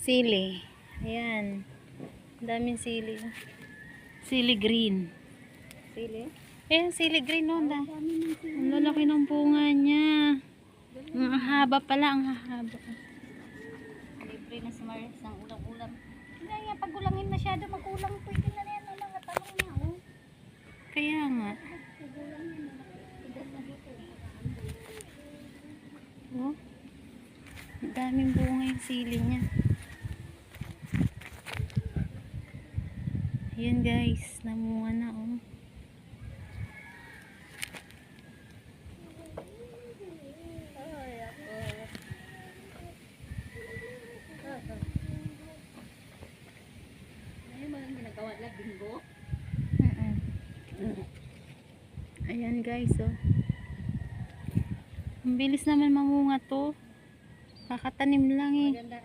Sili. Ayan. Ang daming sili. Sili green. Sili? Ayan, sili green no. Ang lalaki ng bunga niya. Ang haba pala, ang haba. Libre na si Maris ng ulam-ulam. Hindi nga, pag ulangin masyado, mag-ulang. Pwede na yan ang mga talong niya. Oh. Kaya nga. Oh. Ang daming bunga yung sili niya. Ayan guys, namunga na oh. Ginagawa lang bingo. Ayan guys oh. Ang bilis naman mamunga to. Kakatanim lang eh. Maganda